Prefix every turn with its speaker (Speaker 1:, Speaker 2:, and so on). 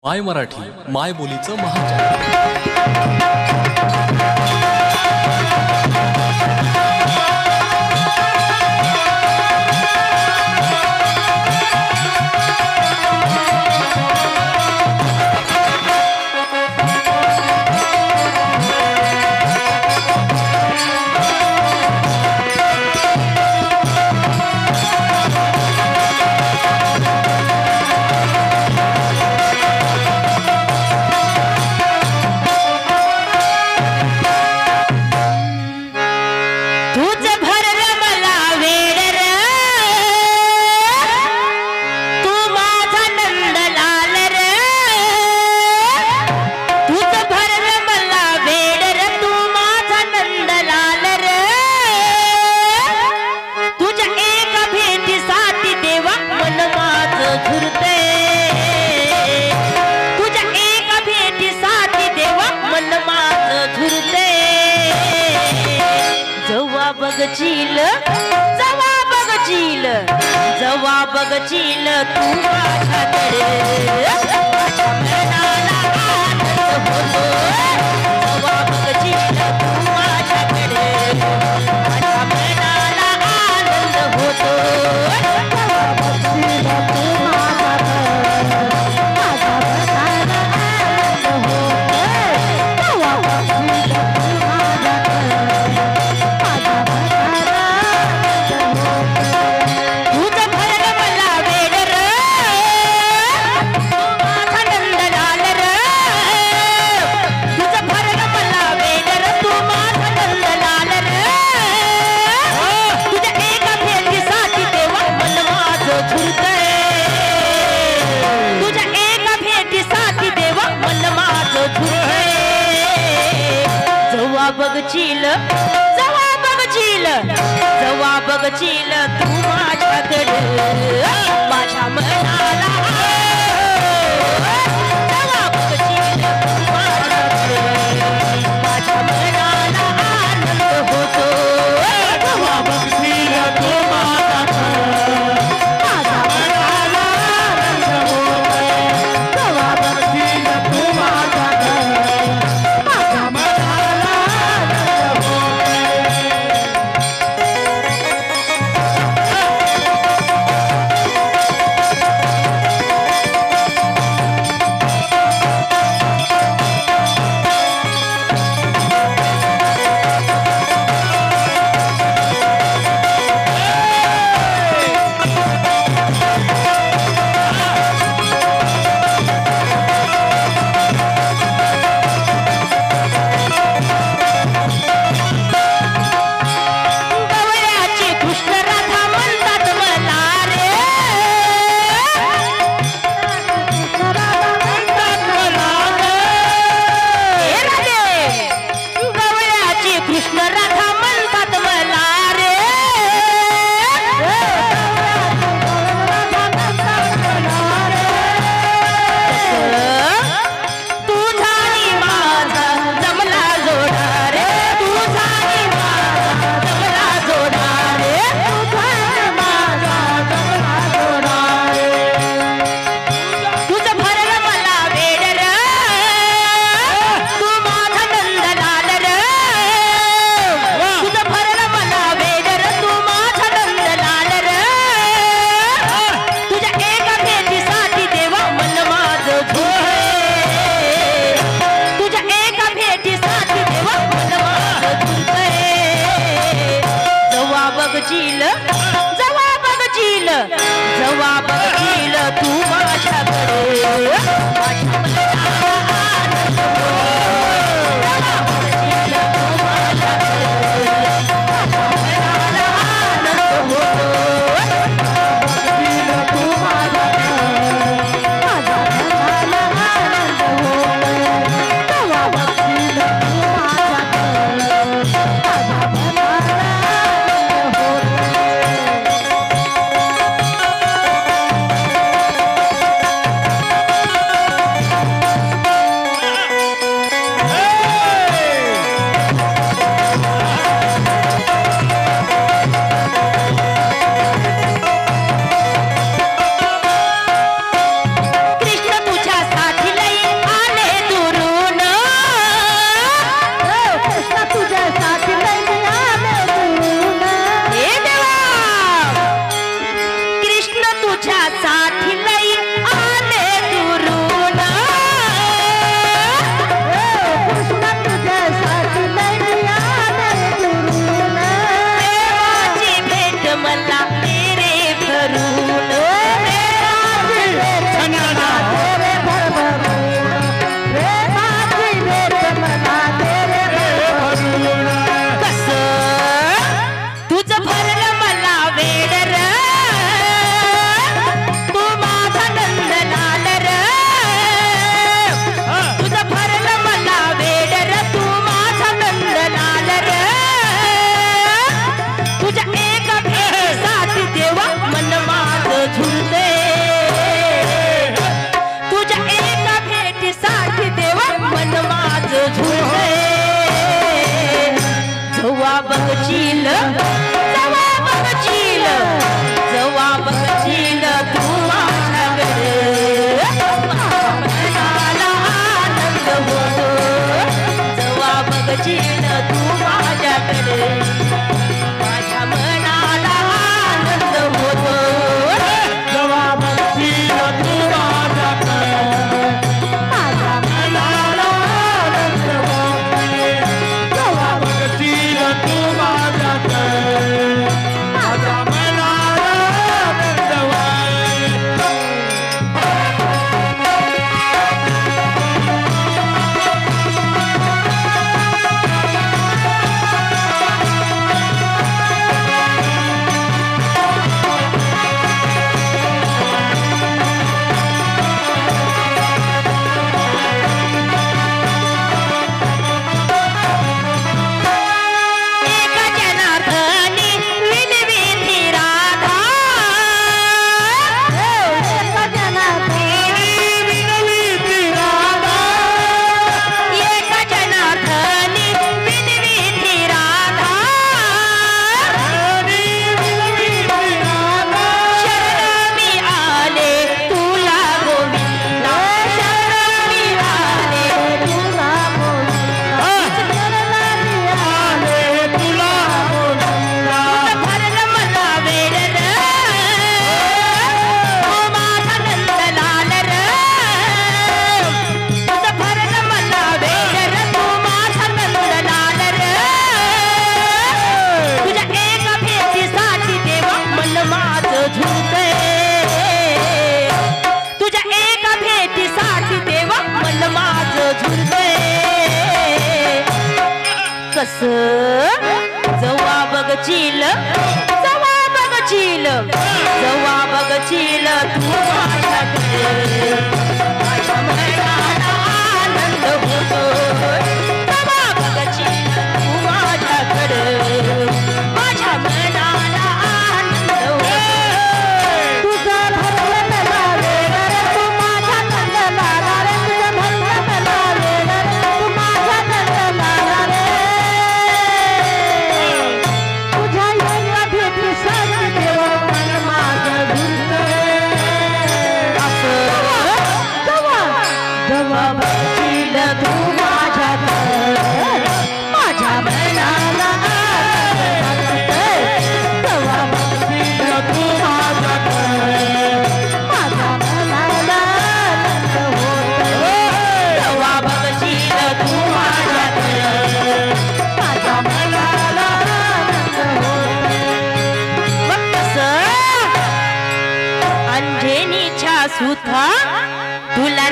Speaker 1: माय मराठी माय बोलीचं महाचॅनल।
Speaker 2: जवा बघशील तू माझ्याकडे माझ्या मनाला आनंद होतो। जवा बघशील तू माझ्याकडे माझ्या मनाला आनंद होतो। जवा बघशील तू माझ्याकडे माझ्या मनाला आनंद होतो। जवा बघशील तू माझ्याकडे माझ्या मनाला आनंद होतो। बघशील जवा बघशील जवा बघशील तू माझ्याकडे माझ्या मनाला जवा बघशील तू माझ्याकडे माझ्या मनाला आनंद होतो। जवा बघशील तू माझ्याकडे माझ्या मनाला आनंद होतो। जवा बघशील तू माझ्याकडे माझ्या मनाला जवा बघशील जवा बघशील तू माझ्याकडे माझ्या मनाला आनंद होतो। जवा बघशील तू माझ्याकडे माझ्या मनाला आनंद होतो। बघशील तू माझ्याकडे माझ्या मनाला आनंद होतो। जवा बघशील तू माझ्याकडे माझ्या मनाला आनंद होतो। जवा बघशील जवा बघशील तू माझ्याकडे मनाला आनंद होतो जवा बघशील तू माझ्याकडे माझ्या मनाला आनंद होतो
Speaker 3: जवा बघशील तू माझ्याकडे माझ्या मनाला आनंद होतो जवा बघशील तू माझ्याकडे माझ्या मनाला आनंद
Speaker 2: एका जनार्दनी विनविती राधा एका जनार्दनी
Speaker 3: विनविती राधा
Speaker 2: एका जनार्दनी विनविती राधा
Speaker 3: विनविती राधा
Speaker 2: शरण मी आले तुला गोविंदा शरण मी आले तुला गोविंदा
Speaker 3: आले तुला गोविंदा
Speaker 2: भरलं मला वेड र ओ माझा नंदलाल र तुझं भरलं मला वेड र तू माझा नंदलाल र तुझ्या एका भेटीसाठी देवा मन माझं झुलतंय तुझ्या एका भेटीसाठी देवा मन माझं झुलतंय कस जवा बघशील जवा बघशील जवा बघशील तू माझ्याकडे माझ्या मनाला आनंद होतो जवा बघशील तू माझ्याकडे माझ्या मनाला आनंद होतो तुझा भरलं मला वेड रे तू माझ्या नंदलाला रे तुझं भरलं मला वेड रे तू माझ्या नंदलाला रे तुझ्या एका भेटीसाठी देवा मन माझं झुलतंय असं जवा जवा बघशील तू माझ्याकडे माझ्या मनाला आनंद होतोय जवा
Speaker 3: बघशील तू माझ्याकडे
Speaker 2: माझ्या मनाला आनंद होतोय जवा बघशील तू माझ्याकडे माझ्या मनाला आनंद होतोय मग कसं अंजनीच्या सुथा तुला